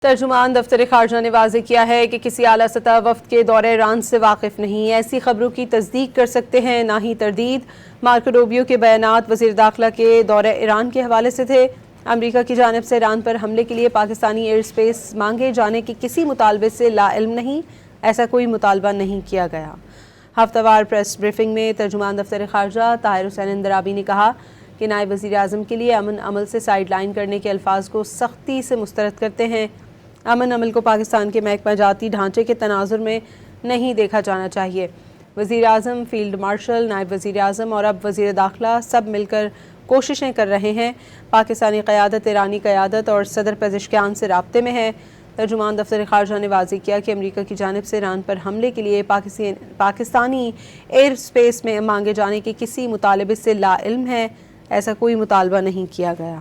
ترجمان دفتر خارجہ نے واضح کیا ہے کہ کسی اعلیٰ سطح وفد کے دورہ ایران سے واقف نہیں، ایسی خبروں کی تصدیق کر سکتے ہیں نہ ہی تردید۔ مارکو روبیو کے بیانات وزیر داخلہ کے دورہ ایران کے حوالے سے تھے۔ امریکہ کی جانب سے ایران پر حملے کے لیے پاکستانی ایئر سپیس مانگے جانے کے کسی مطالبے سے لا علم نہیں، ایسا کوئی مطالبہ نہیں کیا گیا۔ ہفتہ وار پریس بریفنگ میں ترجمان دفتر خارجہ طاہر حسین اندرابی نے کہا کہ نائب وزیر اعظم کے لیے امن عمل سے سائیڈ لائن کرنے کے الفاظ کو سختی سے مسترد کرتے ہیں۔ امن عمل کو پاکستان کے محکمہ جاتی ڈھانچے کے تناظر میں نہیں دیکھا جانا چاہیے۔ وزیر اعظم، فیلڈ مارشل، نائب وزیر اعظم اور اب وزیر داخلہ سب مل کر کوششیں کر رہے ہیں۔ پاکستانی قیادت ایرانی قیادت اور صدر پزشکیان سے رابطے میں ہے۔ ترجمان دفتر خارجہ نے واضح کیا کہ امریکہ کی جانب سے ایران پر حملے کے لیے پاکستانی ایئر سپیس میں مانگے جانے کے کسی مطالبے سے لا علم ہے، ایسا کوئی مطالبہ نہیں کیا گیا۔